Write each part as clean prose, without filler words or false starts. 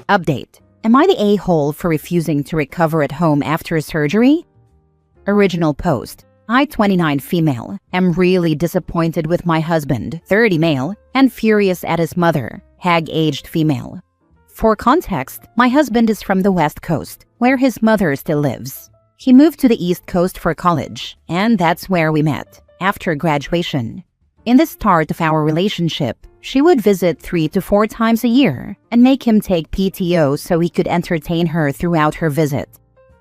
Update. Am I the a-hole for refusing to recover at home after surgery? Original post. I, 29 female, am really disappointed with my husband, 30 male, and furious at his mother, hag-aged female. For context, my husband is from the West Coast, where his mother still lives. He moved to the East Coast for college, and that's where we met, after graduation. In the start of our relationship, she would visit 3 to 4 times a year and make him take PTO so he could entertain her throughout her visit.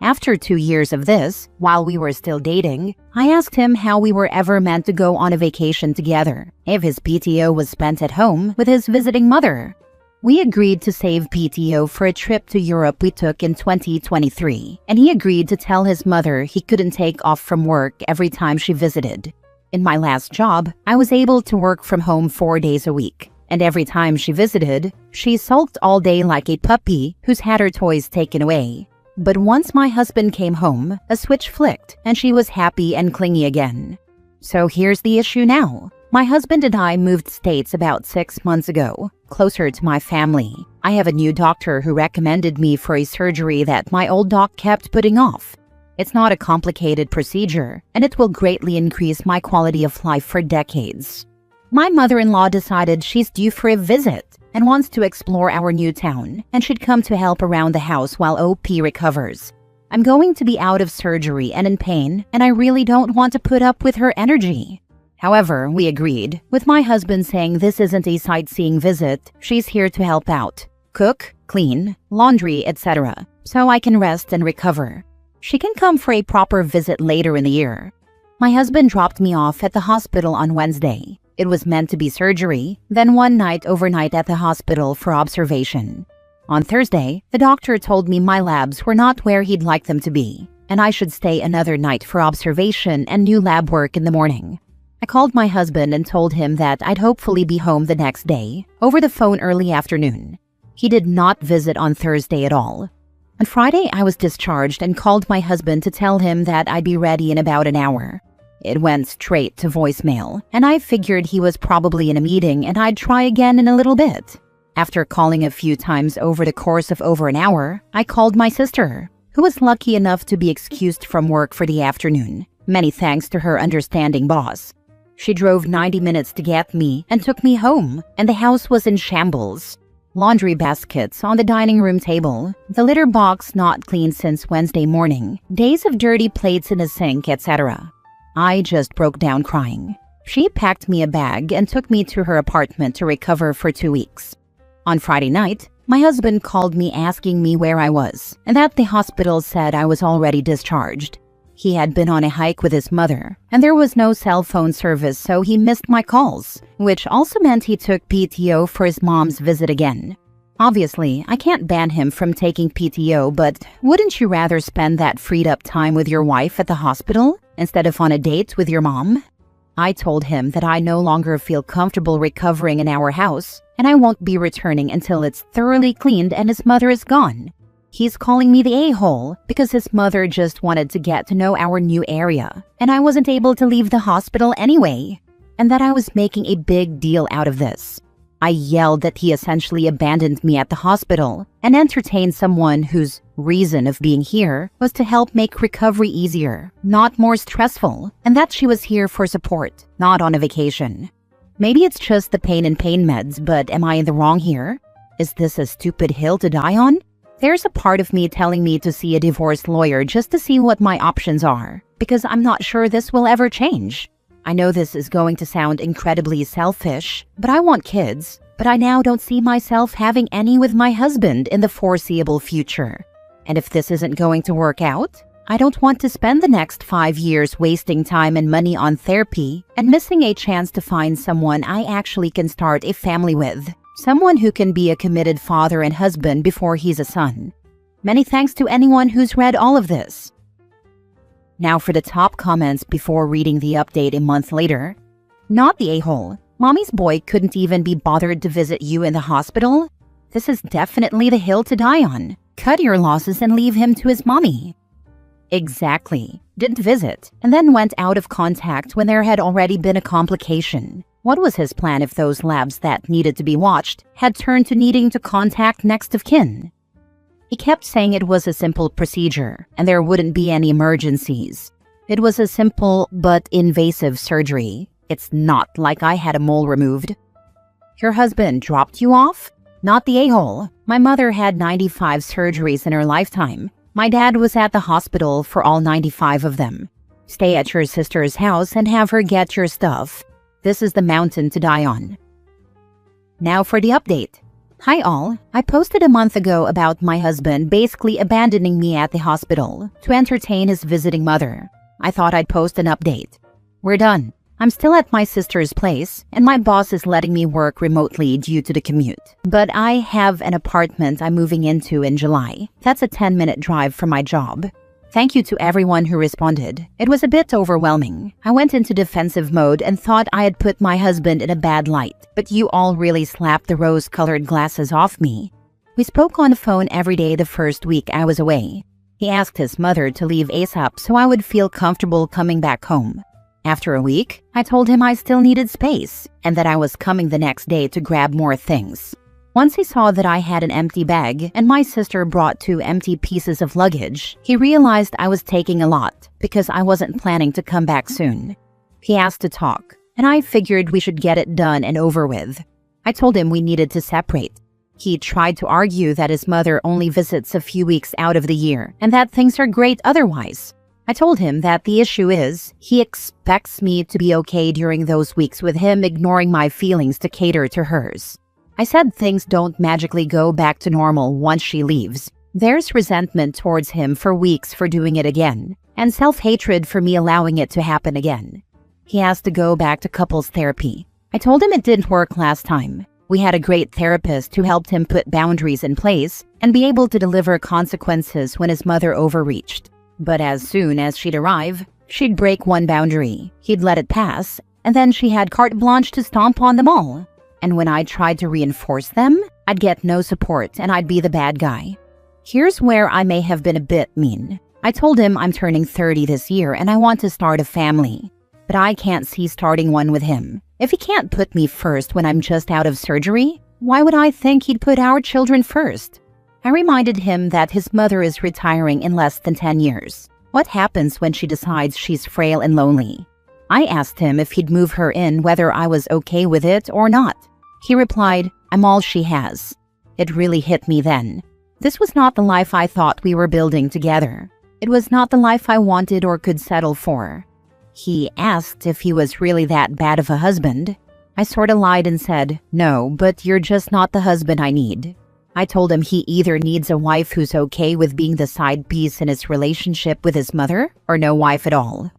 After 2 years of this, while we were still dating, I asked him how we were ever meant to go on a vacation together if his PTO was spent at home with his visiting mother. We agreed to save PTO for a trip to Europe we took in 2023, and he agreed to tell his mother he couldn't take off from work every time she visited. In my last job, I was able to work from home 4 days a week, and every time she visited, she sulked all day like a puppy who's had her toys taken away. But once my husband came home, a switch flicked and she was happy and clingy again. So here's the issue now. My husband and I moved states about 6 months ago, closer to my family. I have a new doctor who recommended me for a surgery that my old doc kept putting off. It's not a complicated procedure, and it will greatly increase my quality of life for decades. My mother-in-law decided she's due for a visit and wants to explore our new town and should come to help around the house while OP recovers. I'm going to be out of surgery and in pain, and I really don't want to put up with her energy. However, we agreed, with my husband saying this isn't a sightseeing visit, she's here to help out, cook, clean, laundry, etc., so I can rest and recover. She can come for a proper visit later in the year. My husband dropped me off at the hospital on Wednesday. It was meant to be surgery, then one night overnight at the hospital for observation. On Thursday, the doctor told me my labs were not where he'd like them to be, and I should stay another night for observation and new lab work in the morning. I called my husband and told him that I'd hopefully be home the next day, over the phone early afternoon. He did not visit on Thursday at all. On Friday, I was discharged and called my husband to tell him that I'd be ready in about an hour. It went straight to voicemail, and I figured he was probably in a meeting and I'd try again in a little bit. After calling a few times over the course of over an hour, I called my sister, who was lucky enough to be excused from work for the afternoon. Many thanks to her understanding boss. She drove 90 minutes to get me and took me home, and the house was in shambles. Laundry baskets on the dining room table, the litter box not cleaned since Wednesday morning, days of dirty plates in the sink, etc. I just broke down crying. She packed me a bag and took me to her apartment to recover for 2 weeks. On Friday night, my husband called me asking me where I was, and that the hospital said I was already discharged. He had been on a hike with his mother, and there was no cell phone service, so he missed my calls, which also meant he took PTO for his mom's visit again. Obviously, I can't ban him from taking PTO, but wouldn't you rather spend that freed up time with your wife at the hospital instead of on a date with your mom? I told him that I no longer feel comfortable recovering in our house, and I won't be returning until it's thoroughly cleaned and his mother is gone. He's calling me the a-hole because his mother just wanted to get to know our new area, and I wasn't able to leave the hospital anyway, and that I was making a big deal out of this. I yelled that he essentially abandoned me at the hospital and entertained someone whose reason of being here was to help make recovery easier, not more stressful, and that she was here for support, not on a vacation. Maybe it's just the pain and pain meds, but am I in the wrong here? Is this a stupid hill to die on? There's a part of me telling me to see a divorce lawyer just to see what my options are, because I'm not sure this will ever change. I know this is going to sound incredibly selfish, but I want kids, but I now don't see myself having any with my husband in the foreseeable future. And if this isn't going to work out, I don't want to spend the next 5 years wasting time and money on therapy and missing a chance to find someone I actually can start a family with. Someone who can be a committed father and husband before he's a son. Many thanks to anyone who's read all of this. Now for the top comments before reading the update a month later. Not the a-hole. Mommy's boy couldn't even be bothered to visit you in the hospital? This is definitely the hill to die on. Cut your losses and leave him to his mommy. Exactly. Didn't visit, and then went out of contact when there had already been a complication. What was his plan if those labs that needed to be watched had turned to needing to contact next of kin? He kept saying it was a simple procedure and there wouldn't be any emergencies. It was a simple but invasive surgery. It's not like I had a mole removed. Your husband dropped you off? Not the a-hole. My mother had 95 surgeries in her lifetime. My dad was at the hospital for all 95 of them. Stay at your sister's house and have her get your stuff. This is the mountain to die on. Now for the update. Hi all, I posted a month ago about my husband basically abandoning me at the hospital to entertain his visiting mother. I thought I'd post an update. We're done. I'm still at my sister's place, and my boss is letting me work remotely due to the commute. But I have an apartment I'm moving into in July. That's a 10-minute drive from my job. Thank you to everyone who responded. It was a bit overwhelming. I went into defensive mode and thought I had put my husband in a bad light, but you all really slapped the rose-colored glasses off me. We spoke on the phone every day the first week I was away. He asked his mother to leave ASAP so I would feel comfortable coming back home. After a week, I told him I still needed space and that I was coming the next day to grab more things. Once he saw that I had an empty bag and my sister brought 2 empty pieces of luggage, he realized I was taking a lot because I wasn't planning to come back soon. He asked to talk, and I figured we should get it done and over with. I told him we needed to separate. He tried to argue that his mother only visits a few weeks out of the year and that things are great otherwise. I told him that the issue is he expects me to be okay during those weeks with him ignoring my feelings to cater to hers. I said things don't magically go back to normal once she leaves. There's resentment towards him for weeks for doing it again, and self-hatred for me allowing it to happen again. He has to go back to couples therapy. I told him it didn't work last time. We had a great therapist who helped him put boundaries in place and be able to deliver consequences when his mother overreached. But as soon as she'd arrive, she'd break one boundary, he'd let it pass, and then she had carte blanche to stomp on them all. And when I tried to reinforce them, I'd get no support and I'd be the bad guy. Here's where I may have been a bit mean. I told him I'm turning 30 this year and I want to start a family. But I can't see starting one with him. If he can't put me first when I'm just out of surgery, why would I think he'd put our children first? I reminded him that his mother is retiring in less than 10 years. What happens when she decides she's frail and lonely? I asked him if he'd move her in whether I was okay with it or not. He replied, I'm all she has. It really hit me then. This was not the life I thought we were building together. It was not the life I wanted or could settle for. He asked if he was really that bad of a husband. I sorta lied and said, no, but you're just not the husband I need. I told him he either needs a wife who's okay with being the side piece in his relationship with his mother or no wife at all.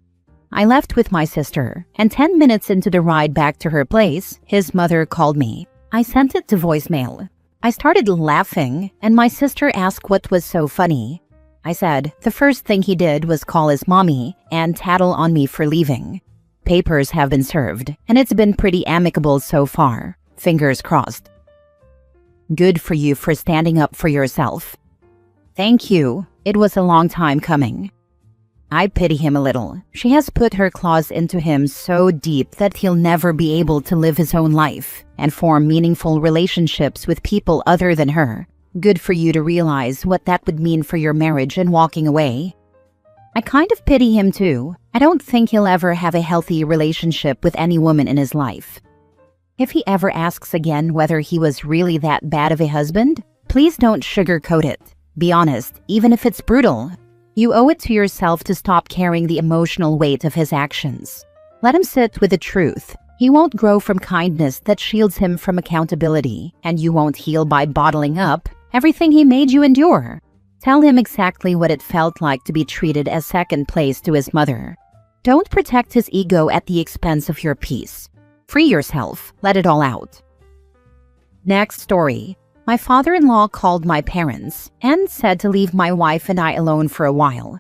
I left with my sister, and 10 minutes into the ride back to her place, his mother called me. I sent it to voicemail. I started laughing, and my sister asked what was so funny. I said the first thing he did was call his mommy and tattle on me for leaving. Papers have been served, and it's been pretty amicable so far. Fingers crossed. Good for you for standing up for yourself. Thank you. It was a long time coming. I pity him a little. She has put her claws into him so deep that he'll never be able to live his own life and form meaningful relationships with people other than her. Good for you to realize what that would mean for your marriage and walking away. I kind of pity him too. I don't think he'll ever have a healthy relationship with any woman in his life. If he ever asks again whether he was really that bad of a husband, please don't sugarcoat it. Be honest, even if it's brutal. You owe it to yourself to stop carrying the emotional weight of his actions. Let him sit with the truth. He won't grow from kindness that shields him from accountability, and you won't heal by bottling up everything he made you endure. Tell him exactly what it felt like to be treated as second place to his mother. Don't protect his ego at the expense of your peace. Free yourself. Let it all out. Next story. My father-in-law called my parents and said to leave my wife and I alone for a while.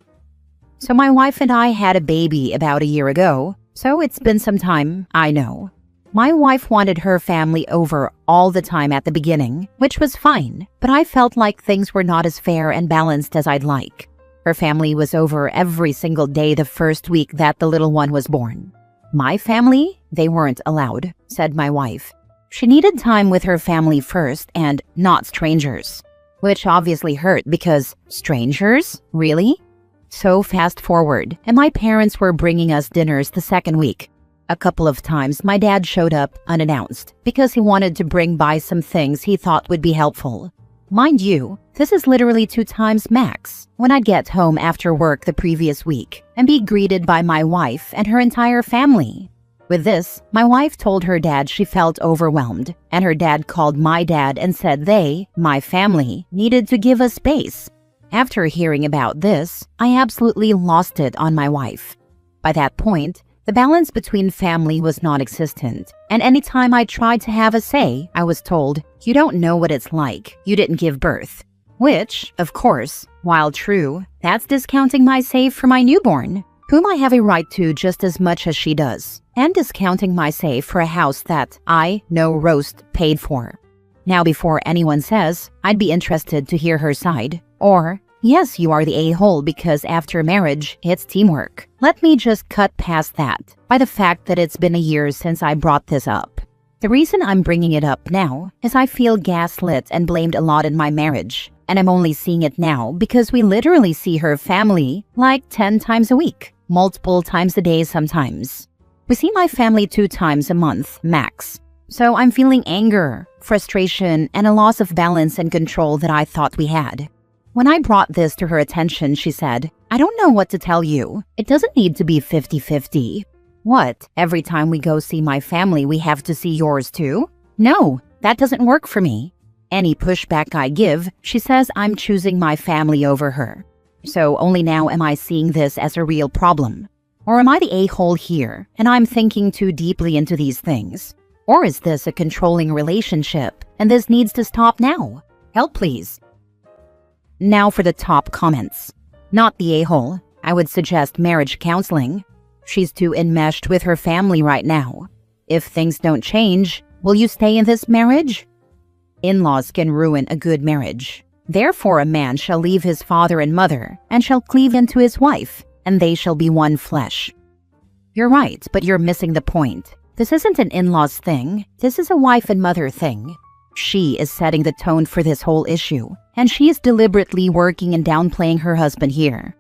So my wife and I had a baby about a year ago, so it's been some time, I know. My wife wanted her family over all the time at the beginning, which was fine, but I felt like things were not as fair and balanced as I'd like. Her family was over every single day the first week that the little one was born. My family? They weren't allowed, said my wife. She needed time with her family first and not strangers. Which obviously hurt because strangers? Really? So fast forward, and my parents were bringing us dinners the second week. A couple of times my dad showed up unannounced because he wanted to bring by some things he thought would be helpful. Mind you, this is literally 2 times max when I'd get home after work the previous week and be greeted by my wife and her entire family. With this, my wife told her dad she felt overwhelmed, and her dad called my dad and said they, my family, needed to give us space. After hearing about this, I absolutely lost it on my wife. By that point, the balance between family was non-existent, and anytime I tried to have a say, I was told, "You don't know what it's like. You didn't give birth." Which, of course, while true, that's discounting my say for my newborn, whom I have a right to just as much as she does, and discounting my say for a house that I, no roast, paid for. Now before anyone says, I'd be interested to hear her side, or, yes, you are the a-hole because after marriage, it's teamwork. Let me just cut past that by the fact that it's been a year since I brought this up. The reason I'm bringing it up now is I feel gaslit and blamed a lot in my marriage, and I'm only seeing it now because we literally see her family like 10 times a week, multiple times a day sometimes. We see my family 2 times a month, max. So I'm feeling anger, frustration, and a loss of balance and control that I thought we had. When I brought this to her attention, she said, "I don't know what to tell you. It doesn't need to be 50-50. What, every time we go see my family, we have to see yours too? No, that doesn't work for me." Any pushback I give, she says I'm choosing my family over her. So only now am I seeing this as a real problem. Or am I the a-hole here, and I'm thinking too deeply into these things? Or is this a controlling relationship, and this needs to stop now? Help, please. Now for the top comments. Not the a-hole. I would suggest marriage counseling. She's too enmeshed with her family right now. If things don't change, will you stay in this marriage? In-laws can ruin a good marriage. Therefore a man shall leave his father and mother, and shall cleave unto his wife, and they shall be one flesh. You're right, but you're missing the point. This isn't an in-laws thing. This is a wife and mother thing. She is setting the tone for this whole issue, and she is deliberately working and downplaying her husband here.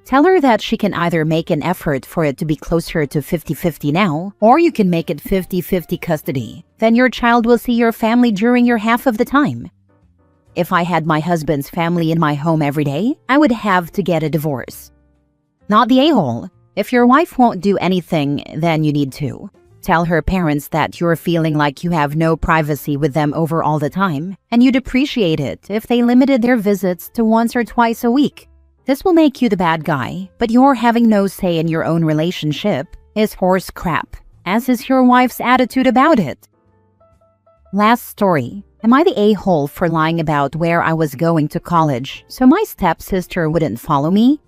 Tell her that she can either make an effort for it to be closer to 50-50 now, or you can make it 50-50 custody. Then your child will see your family during your half of the time. If I had my husband's family in my home every day, I would have to get a divorce. Not the a-hole. If your wife won't do anything, then you need to. Tell her parents that you're feeling like you have no privacy with them over all the time, and you'd appreciate it if they limited their visits to once or twice a week. This will make you the bad guy, but your having no say in your own relationship is horse crap, as is your wife's attitude about it. Last story. Am I the a-hole for lying about where I was going to college so my stepsister wouldn't follow me?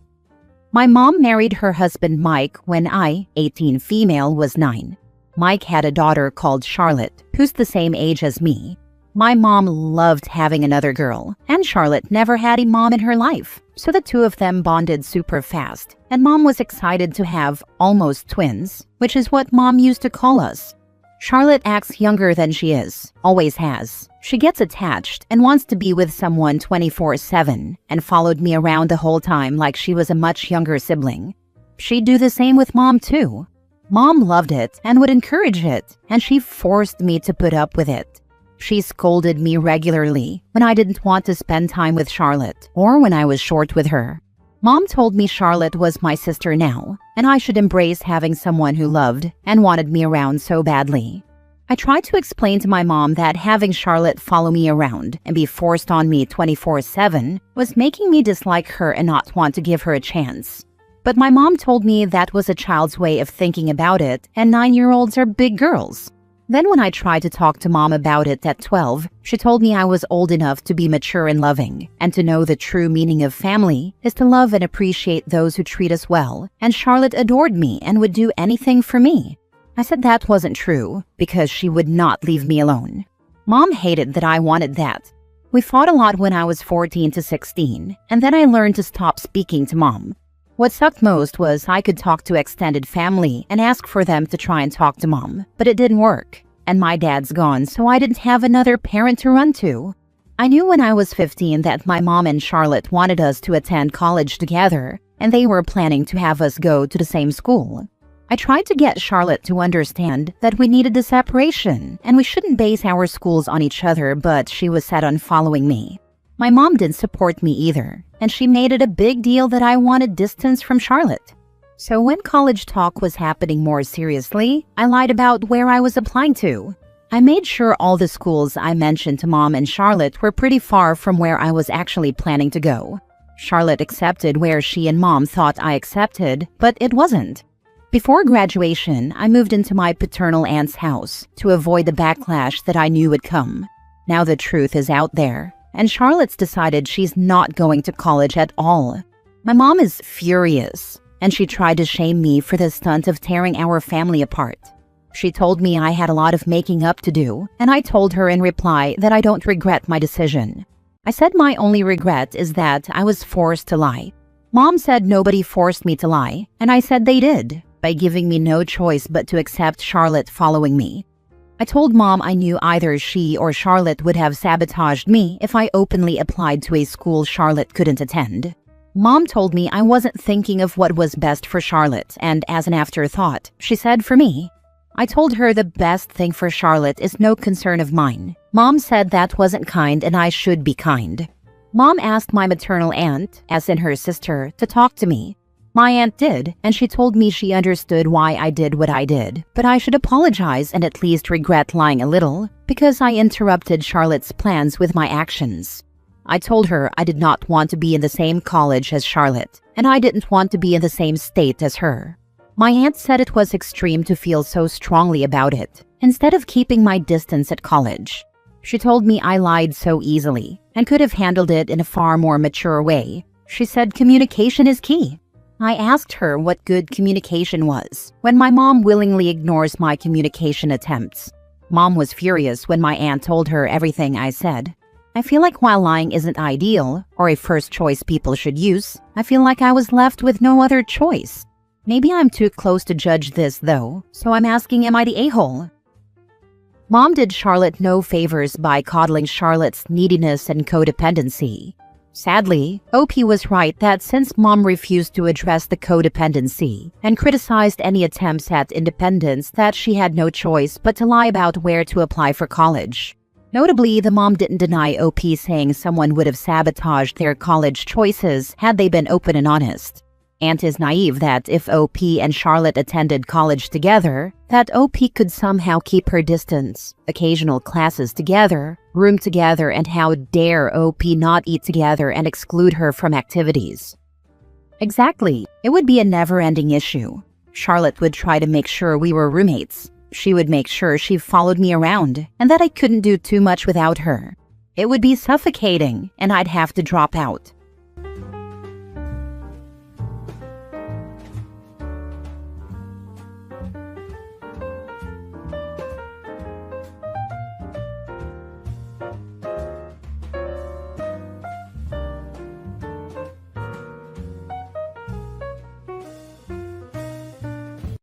My mom married her husband Mike when I, 18 female, was 9. Mike had a daughter called Charlotte, who's the same age as me. My mom loved having another girl, and Charlotte never had a mom in her life, so the two of them bonded super fast, and mom was excited to have almost twins, which is what mom used to call us. Charlotte acts younger than she is, always has. She gets attached and wants to be with someone 24/7, and followed me around the whole time like she was a much younger sibling. She'd do the same with mom too. Mom loved it and would encourage it, and she forced me to put up with it. She scolded me regularly when I didn't want to spend time with Charlotte or when I was short with her. Mom told me Charlotte was my sister now, and I should embrace having someone who loved and wanted me around so badly. I tried to explain to my mom that having Charlotte follow me around and be forced on me 24/7 was making me dislike her and not want to give her a chance. But my mom told me that was a child's way of thinking about it, and 9-year-olds are big girls. Then when I tried to talk to mom about it at 12, she told me I was old enough to be mature and loving, and to know the true meaning of family is to love and appreciate those who treat us well, and Charlotte adored me and would do anything for me. I said that wasn't true, because she would not leave me alone. Mom hated that I wanted that. We fought a lot when I was 14 to 16, and then I learned to stop speaking to mom. What sucked most was I could talk to extended family and ask for them to try and talk to mom, but it didn't work. And my dad's gone, so I didn't have another parent to run to. I knew when I was 15 that my mom and Charlotte wanted us to attend college together, and they were planning to have us go to the same school. I tried to get Charlotte to understand that we needed the separation and we shouldn't base our schools on each other, but she was set on following me. My mom didn't support me either, and she made it a big deal that I wanted distance from Charlotte. So when college talk was happening more seriously, I lied about where I was applying to. I made sure all the schools I mentioned to mom and Charlotte were pretty far from where I was actually planning to go. Charlotte accepted where she and mom thought I accepted, but it wasn't. Before graduation, I moved into my paternal aunt's house to avoid the backlash that I knew would come. Now the truth is out there, and Charlotte's decided she's not going to college at all. My mom is furious, and she tried to shame me for the stunt of tearing our family apart. She told me I had a lot of making up to do, and I told her in reply that I don't regret my decision. I said my only regret is that I was forced to lie. Mom said nobody forced me to lie, and I said they did, by giving me no choice but to accept Charlotte following me. I told mom I knew either she or Charlotte would have sabotaged me if I openly applied to a school Charlotte couldn't attend. Mom told me I wasn't thinking of what was best for Charlotte, and as an afterthought, she said for me. I told her the best thing for Charlotte is no concern of mine. Mom said that wasn't kind and I should be kind. Mom asked my maternal aunt, as in her sister, to talk to me. My aunt did, and she told me she understood why I did what I did, but I should apologize and at least regret lying a little, because I interrupted Charlotte's plans with my actions. I told her I did not want to be in the same college as Charlotte, and I didn't want to be in the same state as her. My aunt said it was extreme to feel so strongly about it, instead of keeping my distance at college. She told me I lied so easily, and could have handled it in a far more mature way. She said communication is key. I asked her what good communication was, when my mom willingly ignores my communication attempts. Mom was furious when my aunt told her everything I said. I feel like while lying isn't ideal, or a first choice people should use, I feel like I was left with no other choice. Maybe I'm too close to judge this though, so I'm asking, am I the a-hole? Mom did Charlotte no favors by coddling Charlotte's neediness and codependency. Sadly, OP was right that since mom refused to address the codependency and criticized any attempts at independence, that she had no choice but to lie about where to apply for college. Notably, the mom didn't deny OP saying someone would have sabotaged their college choices had they been open and honest. Aunt is naive that if OP and Charlotte attended college together, that OP could somehow keep her distance, occasional classes together, room together, and how dare OP not eat together and exclude her from activities. Exactly, it would be a never-ending issue. Charlotte would try to make sure we were roommates. She would make sure she followed me around, and that I couldn't do too much without her. It would be suffocating, and I'd have to drop out.